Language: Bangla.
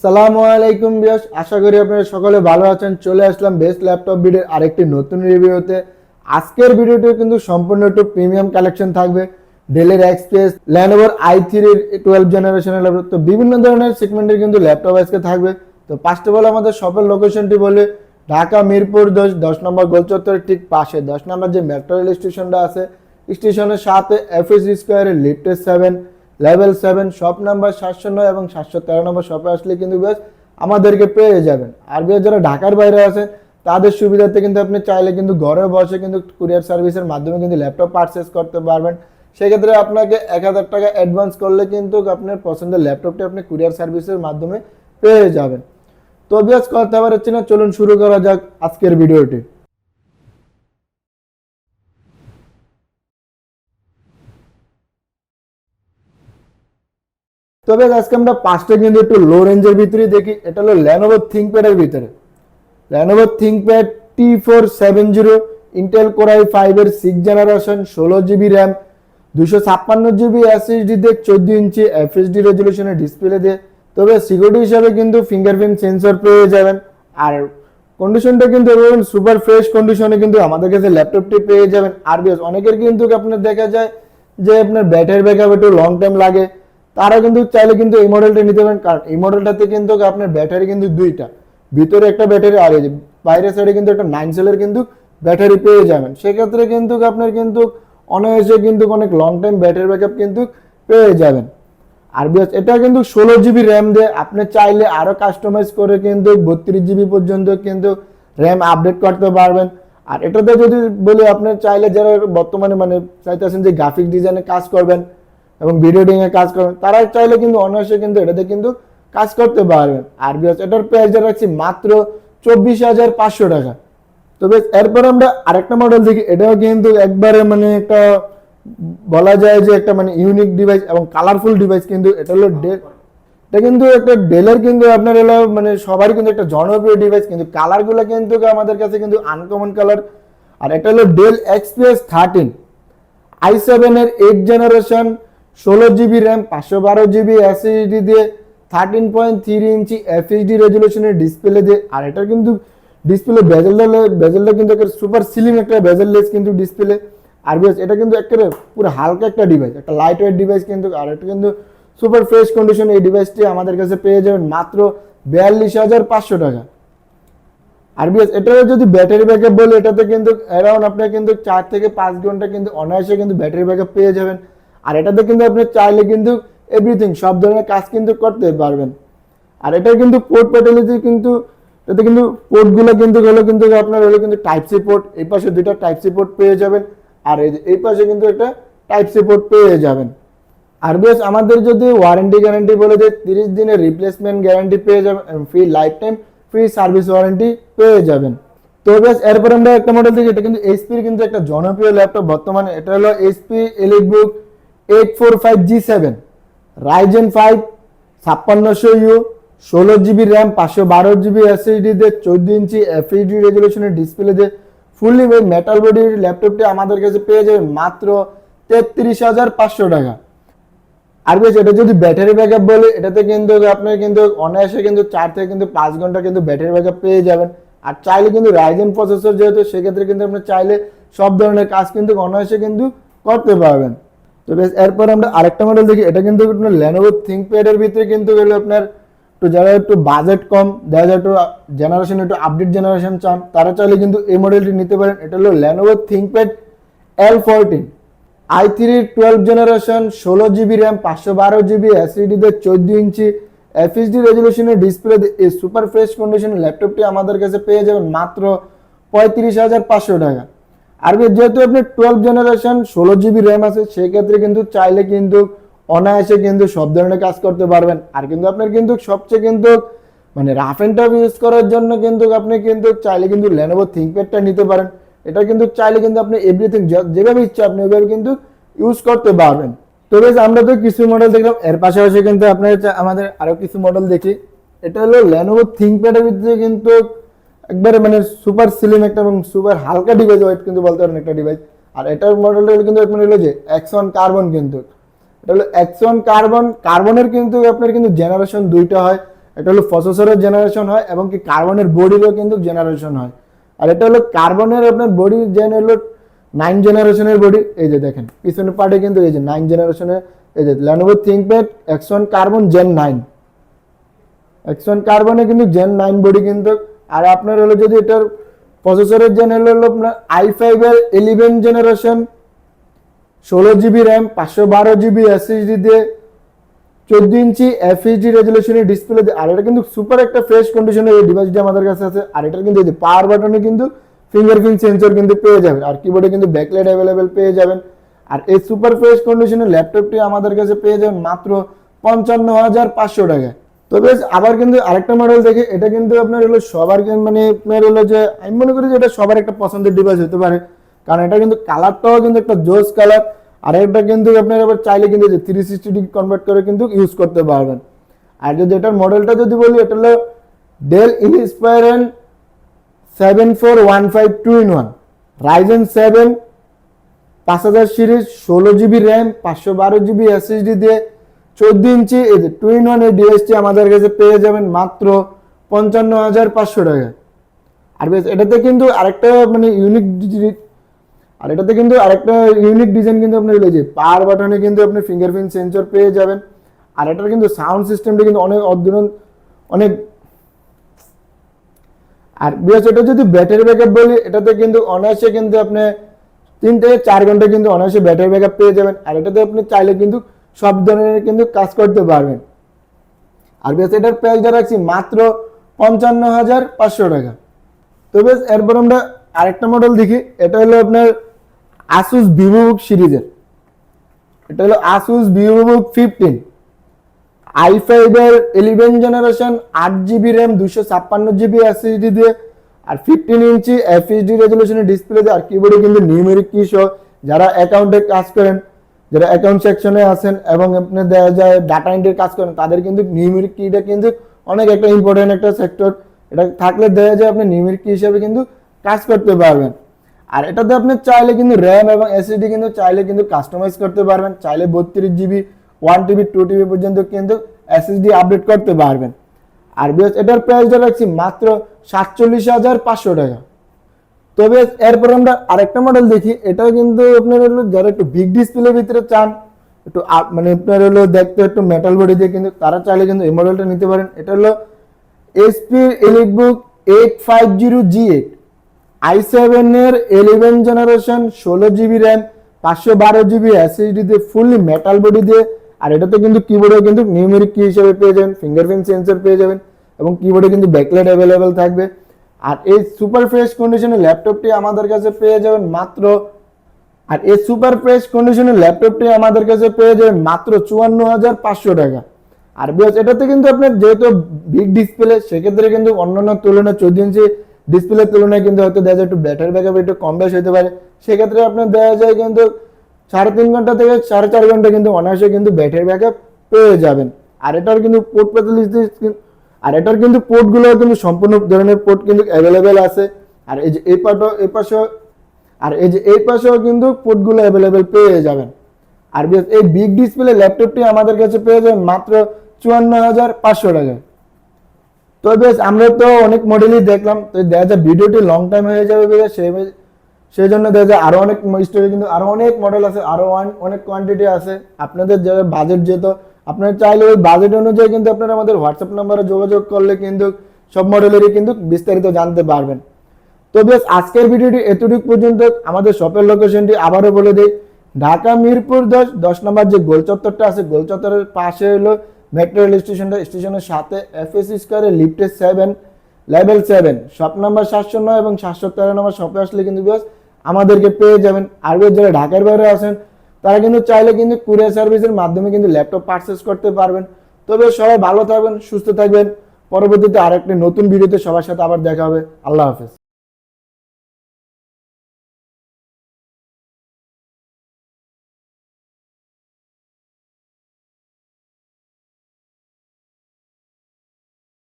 আসসালামু আলাইকুম ভিউয়ার্স, আশা করি আপনারা সকলে ভালো আছেন। চলে আসলাম বেস্ট ল্যাপটপ ভিডিওর আরেকটি নতুন রিভিউতে। আজকের ভিডিওটি কিন্তু সম্পূর্ণ একটু প্রিমিয়াম কালেকশন থাকবে। ডেলের এক্সপ্রেস, ল্যানোভোর i3 12 জেনারেশনের ল্যাপটপ, তো বিভিন্ন ধরনের সেগমেন্টের কিন্তু ল্যাপটপ আজকে থাকবে। তো ফার্স্ট অফ অল আমাদের শপের লোকেশনটি বলে, ঢাকা মিরপুর 10 নম্বর গোলচত্বরের ঠিক পাশে 10 নম্বর যে মেট্রো রেল স্টেশনটা আছে, স্টেশনের সাথে এফএসডি স্কোয়ারের লিফটে 7 লেভেল 7 শপ নাম্বার 709 এবং 713 নম্বর শপে আসলে কিন্তু বেশ আমাদেরকে পেয়ে যাবেন। আর বেশ যারা ঢাকার বাইরে আছেন তাদের সুবিধার্থে কিন্তু আপনি চাইলে কিন্তু ঘরে বসে কিন্তু কুরিয়ার সার্ভিসের মাধ্যমে কিন্তু ল্যাপটপ পারচেস করতে পারবেন। সেক্ষেত্রে আপনাকে 1000 টাকা অ্যাডভান্স করলে কিন্তু আপনার পছন্দের ল্যাপটপটি আপনি কুরিয়ার সার্ভিসের মাধ্যমে পেয়ে যাবেন। তো বেশ কথা বাড়াচ্ছি না, চলুন শুরু করা যাক আজকের ভিডিওটি। তবে আজকে আমরা পাঁচটা কিন্তু একটু লো রেঞ্জের ভিতরে দেখি। এটা হলো ল্যানোভো থিংকপ্যাডের ভিতরে, Lenovo ThinkPad T470 Intel core i5 এর 6 generation, 16GB RAM, 256GB SSD দিয়ে 14 ইঞ্চি এফএসডি রেজলিউশনের ডিসপ্লে দিয়ে। তবে সিকিউরিটি হিসাবে কিন্তু ফিঙ্গারপ্রিন্ট সেন্সর পেয়ে যাবেন। আর কন্ডিশনটা কিন্তু সুপার ফ্রেশ কন্ডিশনে কিন্তু আমাদের কাছে ল্যাপটপটি পেয়ে যাবেন। আর বেশ অনেকের কিন্তু আপনার দেখা যায় যে আপনার ব্যাটারি ব্যাকআপ একটু লং টাইম লাগে, তারা কিন্তু চাইলে কিন্তু এই মডেলটা নিতে পারেন। কারণ এই মডেলটাতে কিন্তু আপনার ব্যাটারি কিন্তু দুইটা, ভিতরে একটা ব্যাটারি আর বাইরের সাইডে কিন্তু একটা 9 সেলের কিন্তু ব্যাটারি পেয়ে যাবেন। সেক্ষেত্রে কিন্তু আপনার কিন্তু অনায়াসে কিন্তু অনেক লং টাইম ব্যাটারি ব্যাকআপ কিন্তু পেয়ে যাবেন। আর বেশ এটা কিন্তু 16GB র্যাম দিয়ে আপনি চাইলে আরো কাস্টমাইজ করে কিন্তু 32GB পর্যন্ত কিন্তু র্যাম আপডেট করতে পারবেন। আর এটাতে যদি বলি, আপনি চাইলে যারা বর্তমানে চাইতেছেন যে গ্রাফিক ডিজাইনে কাজ করবেন এবং ভিডিও এডিটিং এ কাজ করবেন, তারা চাইলে কিন্তু অনায়াসে কিন্তু এটাতে কিন্তু কাজ করতে পারবেন। আর বেশ এটার প্রাইস রাখছি মাত্র 24,500 টাকা। তবে এরপর আমরা আরেকটা মডেল দেখি। এটাও কিন্তু একবারে একটা বলা যায় যে একটা ইউনিক ডিভাইস এবং কালারফুল ডিভাইস। কিন্তু এটা হলো এটা কিন্তু একটা ডেলের কিন্তু আপনার হলো সবারই কিন্তু একটা জনপ্রিয় ডিভাইস, কিন্তু কালারগুলো কিন্তু আমাদের কাছে কিন্তু আনকমন কালার। আর এটা হলো ডেল এক্সপিএস 13 i7 এর 8 generation, 16GB RAM, 512GB SSD দিয়ে, 13.3 ইঞ্চি এফএইচডি রেজলিউশনের ডিসপ্লে দিয়ে। আর এটা কিন্তু ডিসপ্লে বেজেলটা কিন্তু একটা সুপার স্লিম একটা বেজেললেস কিন্তু ডিসপ্লে। আর বেশ এটা কিন্তু একেবারে পুরো হালকা একটা ডিভাইস, একটা লাইট ওয়েট ডিভাইস কিন্তু। আর এটা কিন্তু সুপার ফ্রেশ কন্ডিশন। এই ডিভাইসটি আমাদের কাছে পেয়ে যাবেন মাত্র 42,500 টাকা। আর বেশ এটা যদি ব্যাটারি ব্যাকআপ বলি, এটাতে কিন্তু অ্যারাউন্ড আপনার কিন্তু 4 থেকে 5 ঘন্টা কিন্তু অনায়াসে কিন্তু ব্যাটারি ব্যাকআপ পেয়ে যাবেন। আর এটাতে কিন্তু আপনি চাইলে কিন্তু এভরিথিং সব ধরনের কাজ কিন্তু করতে পারবেন। আর এটা কিন্তু পোর্ট প্যাটার্নিতে কিন্তু এটাতে কিন্তু পোর্টগুলো কিন্তু আপনার হলো কিন্তু টাইপ সি পোর্ট। এই পাশে দুটো টাইপ সি পোর্ট পেয়ে যাবেন, আর এই পাশে কিন্তু একটা টাইপ সি পোর্ট পেয়ে যাবেন। আর বেশ আমাদের যদি ওয়ারেন্টি গ্যারান্টি বলে যে 30 দিনের রিপ্লেসমেন্ট গ্যারান্টি পেয়ে যাবেন, free life time free service warranty পেয়ে যাবেন। তো বেশ এরপর আমরা একটা মডেল দেখি। এটা কিন্তু এইচপির কিন্তু একটা জনপ্রিয় ল্যাপটপ বর্তমানে। এটা হলো HP EliteBook 845G7 Ryzen 5 5600U, 16GB RAM, 512GB SSD দিয়ে, 14 ইঞ্চি এফএইচডি রেজলিউশনের ডিসপ্লে দিয়ে ফুললি মেটাল বডির ল্যাপটপটি আমাদের কাছে পেয়ে যাবেন মাত্র 33,500 টাকা। আর বেশ এটা যদি ব্যাটারি ব্যাকআপ বলে, এটাতে কিন্তু আপনি কিন্তু অনায়াসে কিন্তু 4 থেকে কিন্তু 5 ঘন্টা কিন্তু ব্যাটারি ব্যাকআপ পেয়ে যাবেন। আর চাইলে কিন্তু রাইজেন প্রসেসর যেহেতু, সেক্ষেত্রে কিন্তু আপনি চাইলে সব ধরনের কাজ কিন্তু অনায়াসে কিন্তু করতে পারবেন। তো বেশ এরপর আমরা আরেকটা মডেল দেখি। এটা কিন্তু আপনার ল্যানোভো থিংকপ্যাড এর ভিতরে কিন্তু হলো আপনার একটু যারা একটু বাজেট কম, দেখা যায় একটু জেনারেশন একটু আপডেট জেনারেশন চান, তারা চাইলে কিন্তু এই মডেলটি নিতে পারেন। এটা হলো Lenovo ThinkPad L14 i3 12 generation, 16GB RAM, 512GB SSD দিয়ে, 14 ইঞ্চি এফএইচডি রেজলিউশনের ডিসপ্লে দিয়ে এই সুপার ফ্রেশ কন্ডিশনের ল্যাপটপটি আমাদের কাছে পেয়ে যাবেন মাত্র 35,500 টাকা। আর যেহেতু আপনি 12 জেনারেশন 16GB র্যাম আছে, সেক্ষেত্রে কিন্তু চাইলে কিন্তু অনায়াসে কিন্তু সব ধরনের কাজ করতে পারবেন। আর কিন্তু আপনার কিন্তু সবচেয়ে কিন্তু রাফ এন্ড টাফ ইউজ করার জন্য কিন্তু আপনি কিন্তু চাইলে কিন্তু ল্যানোভো থিংকপ্যাডটা নিতে পারেন। এটা কিন্তু চাইলে কিন্তু আপনি এভরিথিং যেভাবে ইচ্ছা আপনি ওইভাবে কিন্তু ইউজ করতে পারবেন। তো বেশ আমরা তো কিছু মডেল দেখলাম, এর পাশাপাশি কিন্তু আপনার আমাদের আরো কিছু মডেল দেখি। এটা হলো ল্যানোভো থিংকপ্যাডের ভিতরে কিন্তু একবারে সুপার স্লিম একটা এবং সুপার হালকা ডিভাইস, ওয়েট কিন্তু বলতে পারেন একটা ডিভাইস। আর এটার মডেলটা কিন্তু হলো যে এক্সন কার্বন। কিন্তু এটা হলো এক্সন কার্বনের কিন্তু আপনার কিন্তু জেনারেশন দুইটা হয়, এটা হলো প্রসেসরের জেনারেশন হয় এবং কি কার্বনের বডিরও কিন্তু জেনারেশন হয়। আর এটা হলো কার্বনের আপনার বডি জেন হলো 9 জেনারেশনের বডি। এই যে দেখেন পিছনের পার্টে কিন্তু এই যে 9 জেনারেশনের এই যে Lenovo ThinkPad X1 Carbon Gen 9, X1 কার্বনে কিন্তু Gen 9 বডি কিন্তু। আর আপনার হলো যদি এটার প্রসেসরের জেন হলো আপনার i5 এর 11 generation, 16GB RAM, 512GB SSD দিয়ে, 14 ইঞ্চি FHD রেজুলেশনের ডিসপ্লে দিয়ে। আর এটা কিন্তু সুপার একটা ফ্রেশ কন্ডিশনের এই ডিভাইসটি আমাদের কাছে আছে। আর এটার কিন্তু এই যে পাওয়ার বাটনে কিন্তু ফিঙ্গারপ্রিন্ট সেন্সর কিন্তু পেয়ে যাবেন, আর কিবোর্ডে কিন্তু ব্যাকলাইট অ্যাভেলেবেল পেয়ে যাবেন। আর এই সুপার ফ্রেশ কন্ডিশনের ল্যাপটপটি আমাদের কাছে পেয়ে যাবেন মাত্র 55,500 টাকায়। তবে আবার কিন্তু আরেকটা মডেল দেখে, এটা কিন্তু আপনার হলো সবার মানে আপনার হলো যে আমি মনে করি যে এটা সবার একটা পছন্দের ডিভাইস হতে পারে, কারণ এটা কিন্তু কালারটাও কিন্তু একটা জোস কালার। আর এটা কিন্তু আপনার আবার চাইলে কিন্তু যে 360 ডিগ্রি কনভার্ট করে কিন্তু ইউজ করতে পারবেন। আর যদি এটার মডেলটা যদি বলি, এটা হলো Dell Inspiron 7415 2-in-1 Ryzen 7 5000 series, 16GB RAM, 512GB SSD দিয়ে, 14 ইঞ্চি এই যে 2-in-1 এই ডিভাইসটি আমাদের কাছে পেয়ে যাবেন মাত্র 55,500 টাকায়। আর বেশ এটাতে কিন্তু আরেকটা মানে ইউনিক ডিজাইন কিন্তু আপনার যে পাওয়ার বাটনে কিন্তু আপনি ফিঙ্গারপ্রিন্ট সেন্সর পেয়ে যাবেন। আর এটার কিন্তু সাউন্ড সিস্টেমটা কিন্তু অনেক অদ্ভুত অনেক। আর বিকজ এটা যদি ব্যাটারি ব্যাকআপ বলি, এটাতে কিন্তু অনায়াসে কিন্তু আপনি 3 থেকে 4 ঘন্টা কিন্তু অনায়াসে ব্যাটারি ব্যাকআপ পেয়ে যাবেন। আর এটাতে আপনি চাইলে কিন্তু সব ধরনের কিন্তু কাজ করতে পারবেন। আর বেশ এটার প্রাইসটা রাখছি মাত্র 55,500 টাকা। তো বেশ এরপর আমরা আরেকটা মডেল দেখি, এটা হলো আপনার Asus VivoBook সিরিজের। এটা হলো Asus VivoBook 15 i5 এর 11 generation, 8GB RAM, 256GB SSD দিয়ে, আর 15 ইঞ্চি FHD রেজুলেশনের ডিসপ্লে দিয়ে। আর কিবোর্ডে কিন্তু নিউমেরিক কি সহ যারা অ্যাকাউন্টে কাজ করেন, যারা অ্যাকাউন্ট সেকশনে আছেন এবং আপনি দেখা যায় ডাটা এন্ট্রির কাজ করেন, তাদের কিন্তু নিউমেরিক কিটা কিন্তু অনেক একটা ইম্পর্টেন্ট একটা সেক্টর। এটা থাকলে দেখা যায় আপনি নিউমেরিক কি হিসেবে কিন্তু কাজ করতে পারবেন। আর এটাতে আপনি চাইলে কিন্তু র্যাম এবং এসএসডি কিন্তু চাইলে কিন্তু কাস্টমাইজ করতে পারবেন, চাইলে 32GB 1TB 2TB পর্যন্ত কিন্তু এসএসডি আপডেট করতে পারবেন। আর বেশ এটার প্রাইসটা রাখছি মাত্র 47,500 টাকা। তবে এরপর আমরা আরেকটা মডেল দেখি, এটাও কিন্তু আপনার হলো যারা একটু বিগ ডিসপ্লের ভিতরে চান, একটু মানে আপনার হলো দেখতে একটু মেটাল বডি দিয়ে, কিন্তু তারা চাইলে কিন্তু এই মডেলটা নিতে পারেন। এটা হলো HP EliteBook 850G8 i7 এর 11 generation, 16GB RAM, 512GB SSD দিয়ে, ফুললি মেটাল বডি দিয়ে। আর এটাতে কিন্তু কিবোর্ডে কিন্তু নিউমেরিক কি হিসেবে পেয়ে যাবেন, ফিঙ্গারপ্রিন্ট সেন্সর পেয়ে যাবেন এবং কিবোর্ডে কিন্তু ব্যাকলাইট অ্যাভেলেবেল থাকবে। আর এই সুপার ফ্রেশ কন্ডিশনের ল্যাপটপটি আমাদের কাছে পেয়ে যাবেন মাত্র 54,500 টাকা। আর বেশ এটাতে কিন্তু আপনার যেহেতু বিগ ডিসপ্লে, সেক্ষেত্রে কিন্তু অন্যান্য তুলনায় 14 ইঞ্চি ডিসপ্লের তুলনায় কিন্তু হয়তো দেখা যায় একটু ব্যাটারি ব্যাকআপ একটু কম বেশ হতে পারে। সেক্ষেত্রে আপনার দেখা যায় কিন্তু 3.5 ঘন্টা থেকে 4.5 ঘন্টা কিন্তু অনায়াসে কিন্তু ব্যাটারি ব্যাকআপ পেয়ে যাবেন। আর এটার কিন্তু পোর্টগুলো কিন্তু সম্পূর্ণ ধরনের পোর্ট কিন্তু অ্যাভেলেবেল আছে। আর এই যে এই পাশেও কিন্তু পোর্টগুলো অ্যাভেলেবেল পেয়ে যাবেন। আর এই বিগ ডিসপ্লে ল্যাপটপটি আমাদের কাছে পেয়ে যাবেন মাত্র 54,500 টাকায়। তো বেশ আমরা তো অনেক মডেলই দেখলাম, তো দেখা যায় ভিডিওটি লং টাইম হয়ে যাবে, সেই জন্য দেখা যায় আরো অনেক স্টোরি কিন্তু আরো অনেক মডেল আছে, আরো অনেক কোয়ান্টিটি আছে। আপনাদের যারা বাজেট যেত, আপনারা চাইলে ওই বাজেট অনুযায়ী কিন্তু আপনারা আমাদের হোয়াটসঅ্যাপ নাম্বারে যোগাযোগ করলে কিন্তু সব মডেলেরই কিন্তু বিস্তারিত জানতে পারবেন। তো বেশ আজকের ভিডিওটি এতটুকু পর্যন্ত। আমাদের শপের লোকেশনটি আবারও বলে দিই, ঢাকা মিরপুর 10 নম্বর যে গোল চত্বরটা আছে, গোল চত্বরের পাশে হলো মেট্রো রেল স্টেশনটা, স্টেশনের সাথে FSC স্কয়ারে লিফটে 7 লেভেল 7 শপ নাম্বার 709 এবং 713 নম্বর শপে আসলে কিন্তু বেশ আমাদেরকে পেয়ে যাবেন। আর যারা ঢাকার বাইরে আছেন, তারা কিন্তু চাইলে কিন্তু কুরিয়ার সার্ভিসের মাধ্যমে কিন্তু ল্যাপটপ পারচেজ করতে পারবেন। তবে সবাই ভালো থাকবেন, সুস্থ থাকবেন। পরবর্তীতে আরেকটি নতুন ভিডিওতে সবার সাথে আবার দেখা হবে। আল্লাহ হাফেজ।